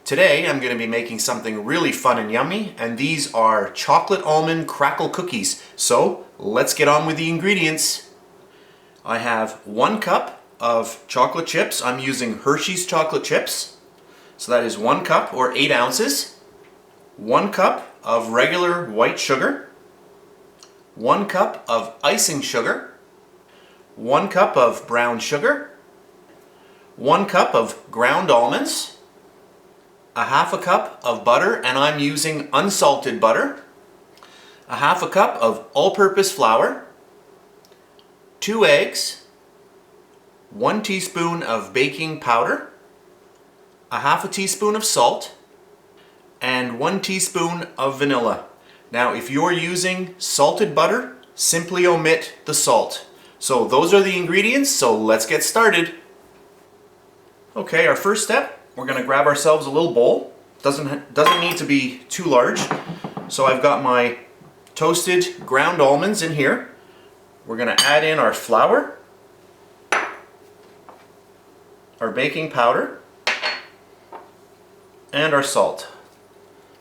Today I'm going to be making something really fun and yummy, and these are chocolate almond crackle cookies. So let's get on with the ingredients. I have 1 cup of chocolate chips. I'm using Hershey's chocolate chips. So that is 1 cup or 8 ounces. 1 cup of regular white sugar. 1 cup of icing sugar. 1 cup of brown sugar. 1 cup of ground almonds. A half a cup of butter, and I'm using unsalted butter. A half a cup of all-purpose flour. 2 eggs. 1 teaspoon of baking powder. A half a teaspoon of salt. And 1 teaspoon of vanilla. Now, if you're using salted butter, simply omit the salt. So those are the ingredients, so let's get started. Okay, our first step, we're going to grab ourselves a little bowl. Doesn't need to be too large. So I've got my toasted ground almonds in here. We're going to add in our flour, our baking powder, and our salt.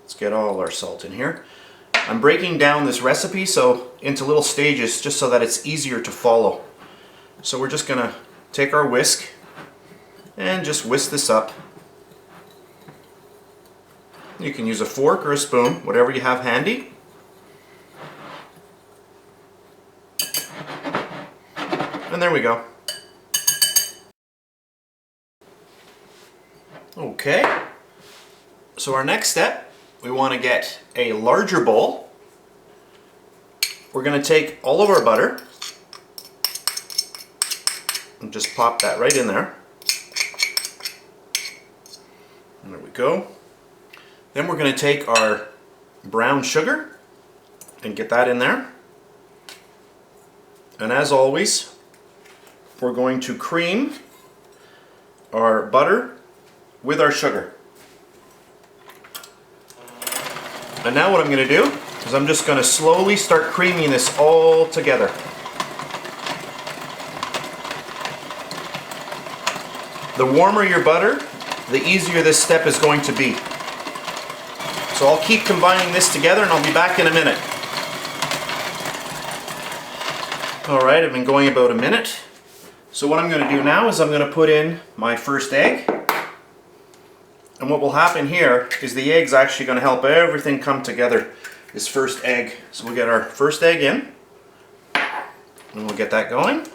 Let's get all our salt in here. I'm breaking down this recipe into little stages just so that it's easier to follow. So we're just going to take our whisk and just whisk this up. You can use a fork or a spoon, whatever you have handy. And there we go. Okay. So our next step, we want to get a larger bowl. We're going to take all of our butter and just pop that right in there. There we go. Then we're going to take our brown sugar and get that in there. And as always, we're going to cream our butter with our sugar. And now what I'm going to do is I'm just going to slowly start creaming this all together. The warmer your butter, the easier this step is going to be. So I'll keep combining this together and I'll be back in a minute. Alright, I've been going about a minute. So what I'm going to do now is I'm going to put in my first egg. And what will happen here is the egg's actually going to help everything come together, this first egg. So we'll get our first egg in. And we'll get that going.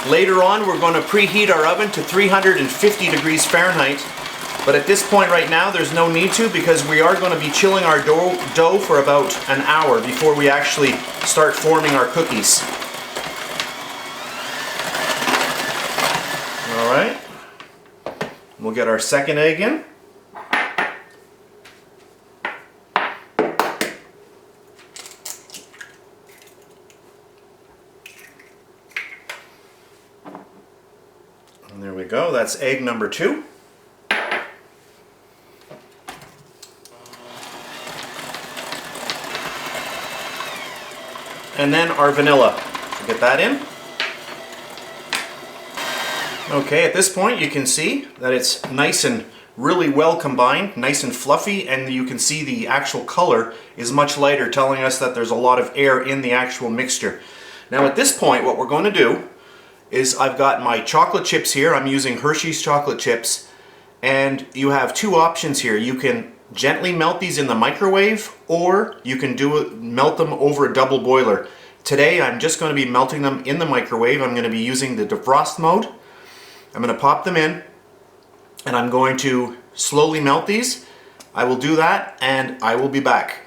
Later on, we're going to preheat our oven to 350 degrees Fahrenheit. But at this point right now, there's no need to because we are going to be chilling our dough for about an hour before we actually start forming our cookies. All right. We'll get our second egg in. And there we go, that's egg number 2. And then our vanilla. So get that in. Okay, at this point you can see that it's nice and really well combined, nice and fluffy, and you can see the actual color is much lighter, telling us that there's a lot of air in the actual mixture. Now at this point, what we're going to do is I've got my chocolate chips here. I'm using Hershey's chocolate chips, and you have 2 options here. You can gently melt these in the microwave, or you can melt them over a double boiler. Today I'm just going to be melting them in the microwave. I'm going to be using the defrost mode. I'm going to pop them in, and I'm going to slowly melt these. I will do that, and I will be back.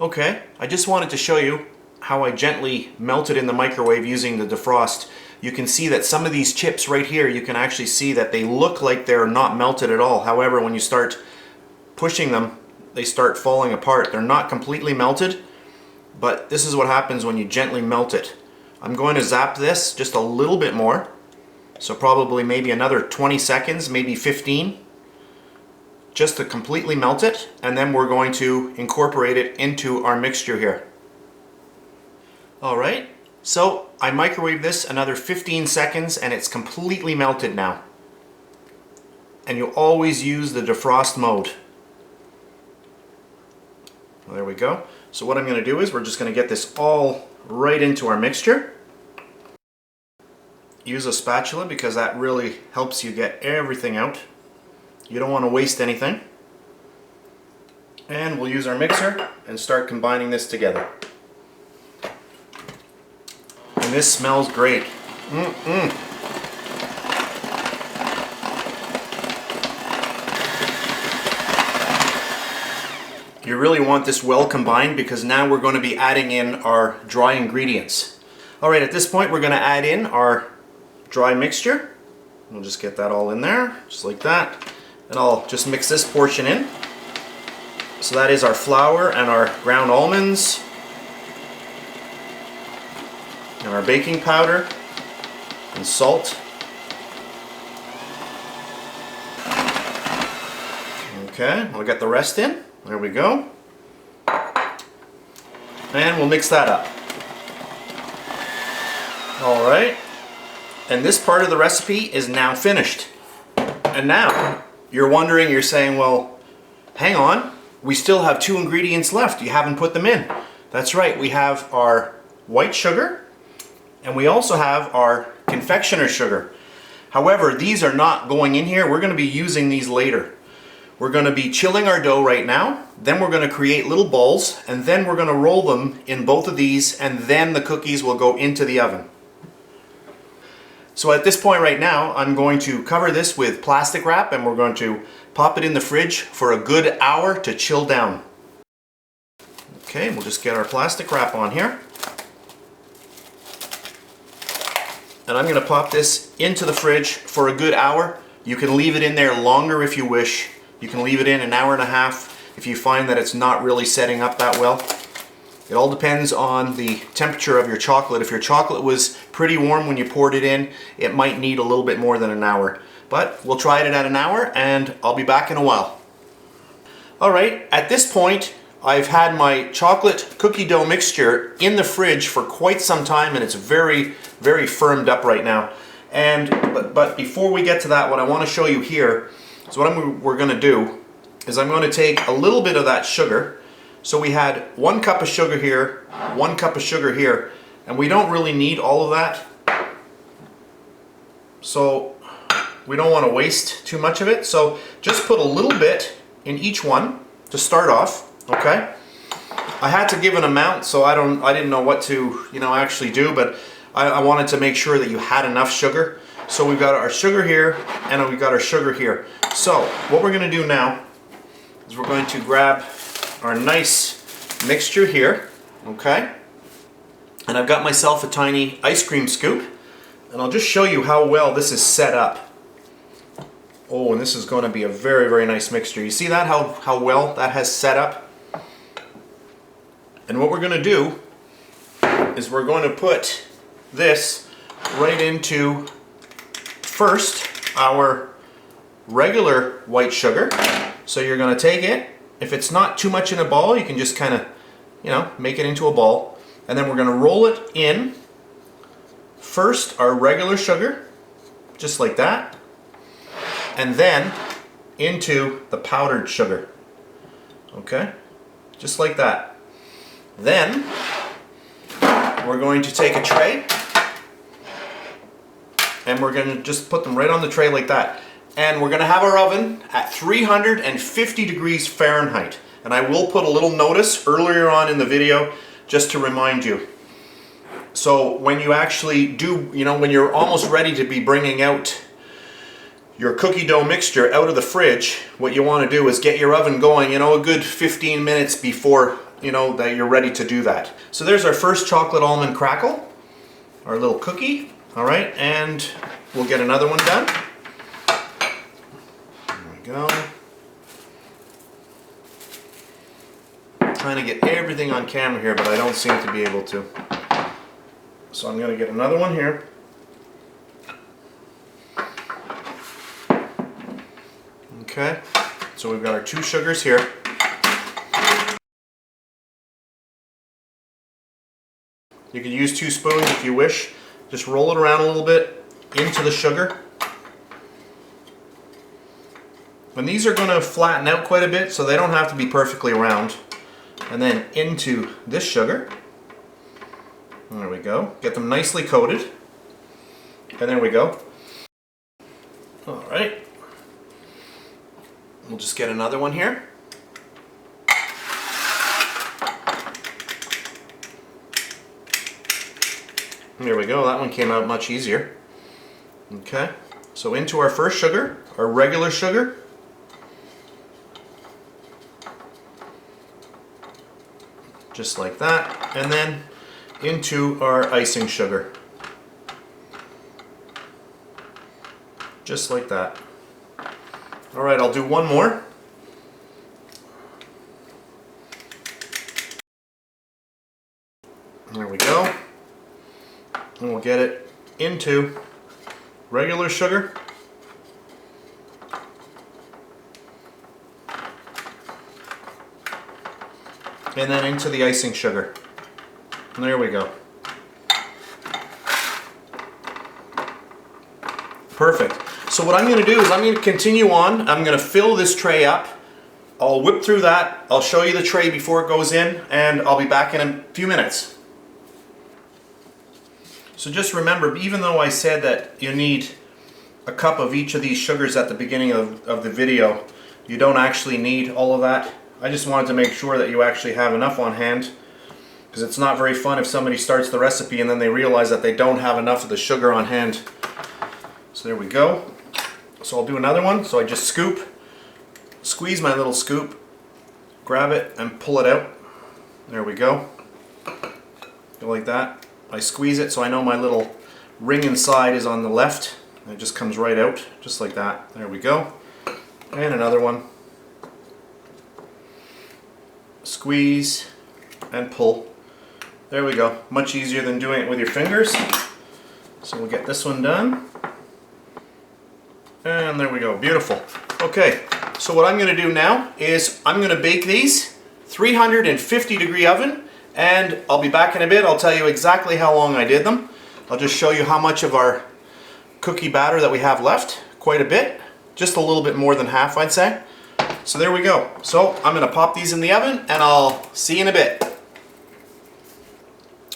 Okay, I just wanted to show you how I gently melted in the microwave using the defrost. You can see that some of these chips right here, you can actually see that they look like they're not melted at all. However, when you start pushing them, they start falling apart. They're not completely melted, but this is what happens when you gently melt it. I'm going to zap this just a little bit more, so probably maybe another 20 seconds, maybe 15. just to completely melt it, and then we're going to incorporate it into our mixture here. Alright, so I microwave this another 15 seconds and it's completely melted now. And you always use the defrost mode. Well, there we go. So what I'm going to do is we're just going to get this all right into our mixture. Use a spatula because that really helps you get everything out. You don't want to waste anything. And we'll use our mixer and start combining this together. And this smells great. You really want this well combined because now we're going to be adding in our dry ingredients. Alright, at this point we're going to add in our dry mixture. We'll just get that all in there, just like that. And I'll just mix this portion in. So that is our flour and our ground almonds. And our baking powder and salt. Okay, we'll get the rest in. There we go. And we'll mix that up. Alright. And this part of the recipe is now finished. And now, you're wondering, you're saying, well, hang on, we still have 2 ingredients left. You haven't put them in. That's right, we have our white sugar and we also have our confectioner sugar. However, these are not going in here. We're going to be using these later. We're going to be chilling our dough right now, then we're going to create little balls, and then we're going to roll them in both of these, and then the cookies will go into the oven. So at this point right now, I'm going to cover this with plastic wrap and we're going to pop it in the fridge for a good hour to chill down. Okay, we'll just get our plastic wrap on here. And I'm going to pop this into the fridge for a good hour. You can leave it in there longer if you wish. You can leave it in an hour and a half if you find that it's not really setting up that well. It all depends on the temperature of your chocolate. If your chocolate was pretty warm when you poured it in, it might need a little bit more than an hour. But we'll try it at an hour and I'll be back in a while. Alright, at this point I've had my chocolate cookie dough mixture in the fridge for quite some time and it's very, very firmed up right now. But before we get to that, what I want to show you here is what we're going to do is I'm going to take a little bit of that sugar. So we had 1 cup of sugar here, 1 cup of sugar here, and we don't really need all of that. So we don't want to waste too much of it. So just put a little bit in each one to start off, okay? I had to give an amount, so I didn't know what to, actually do, but I wanted to make sure that you had enough sugar. So we've got our sugar here and we've got our sugar here. So what we're going to do now is we're going to grab our nice mixture here, okay? And I've got myself a tiny ice cream scoop and I'll just show you how well this is set up. Oh, and this is going to be a very, very nice mixture. You see that, how well that has set up? And what we're going to do is we're going to put this right into first our regular white sugar. So you're going to take it. If it's not too much in a ball, you can just kind of, make it into a ball. And then we're going to roll it in. First, our regular sugar, just like that. And then into the powdered sugar. Okay? Just like that. Then, we're going to take a tray. And we're going to just put them right on the tray like that. And we're going to have our oven at 350 degrees Fahrenheit. And I will put a little notice earlier on in the video just to remind you. So when you actually do, when you're almost ready to be bringing out your cookie dough mixture out of the fridge, what you want to do is get your oven going, a good 15 minutes before, that you're ready to do that. So there's our first chocolate almond crackle, our little cookie. All right, and we'll get another one done. There we go. Trying to get everything on camera here, but I don't seem to be able to. So I'm going to get another one here. Okay, So we've got our 2 sugars here. You could use 2 spoons if you wish. Just roll it around a little bit into the sugar. And these are going to flatten out quite a bit, so they don't have to be perfectly round. And then into this sugar. There we go. Get them nicely coated. And there we go. Alright. We'll just get another one here. There we go. That one came out much easier. Okay. So into our first sugar, our regular sugar. Just like that. And then into our icing sugar. Just like that. Alright, I'll do one more. There we go. And we'll get it into regular sugar. And then into the icing sugar. And there we go. Perfect. So what I'm going to do is I'm going to continue on. I'm going to fill this tray up. I'll whip through that. I'll show you the tray before it goes in, and I'll be back in a few minutes. So just remember, even though I said that you need a cup of each of these sugars at the beginning of the video, you don't actually need all of that. I just wanted to make sure that you actually have enough on hand, because it's not very fun if somebody starts the recipe and then they realize that they don't have enough of the sugar on hand. So there we go. So I'll do another one. So I just squeeze my little scoop, grab it and pull it out. There we go. Go like that. I squeeze it so I know my little ring inside is on the left. It just comes right out, just like that. There we go. And another one. Squeeze and pull. There we go. Much easier than doing it with your fingers. So we'll get this one done. And there we go. Beautiful. Okay, so what I'm going to do now is I'm going to bake these 350 degree oven, and I'll be back in a bit. I'll tell you exactly how long I did them. I'll just show you how much of our cookie batter that we have left. Quite a bit. Just a little bit more than half, I'd say. So there we go. So I'm going to pop these in the oven and I'll see you in a bit.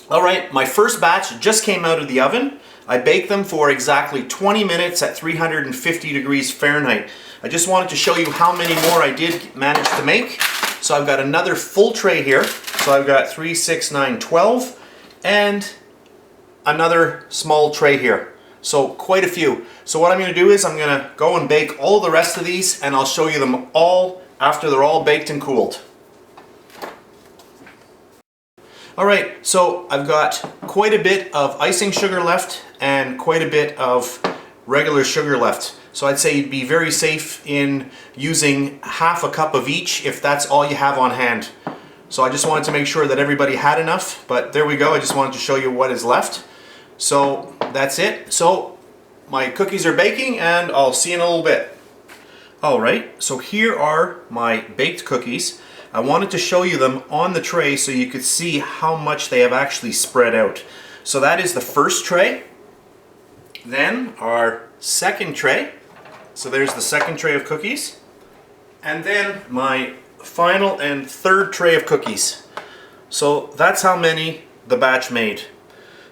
Alright, my first batch just came out of the oven. I baked them for exactly 20 minutes at 350 degrees Fahrenheit. I just wanted to show you how many more I did manage to make. So I've got another full tray here. So I've got 3, 6, 9, 12 and another small tray here. So quite a few. So what I'm going to do is I'm going to go and bake all the rest of these, and I'll show you them all after they're all baked and cooled. Alright, so I've got quite a bit of icing sugar left and quite a bit of regular sugar left. So I'd say you'd be very safe in using half a cup of each if that's all you have on hand. So I just wanted to make sure that everybody had enough, but there we go. I just wanted to show you what is left. So that's it. So my cookies are baking and I'll see you in a little bit. Alright, so here are my baked cookies. I wanted to show you them on the tray so you could see how much they have actually spread out. So that is the first tray. Then our second tray. So there's the second tray of cookies. And then my final and third tray of cookies. So that's how many the batch made.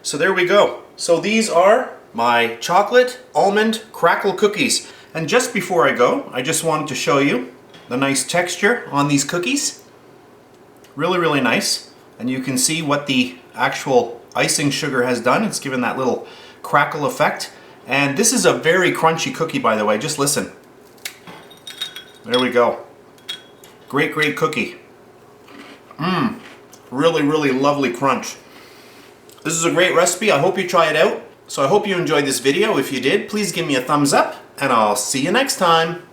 So there we go. So these are my chocolate almond crackle cookies. And just before I go, I just wanted to show you the nice texture on these cookies. Really, really nice. And you can see what the actual icing sugar has done. It's given that little crackle effect. And this is a very crunchy cookie, by the way. Just listen. There we go. Great, great cookie. Really, really lovely crunch. This is a great recipe. I hope you try it out. So I hope you enjoyed this video. If you did, please give me a thumbs up, and I'll see you next time.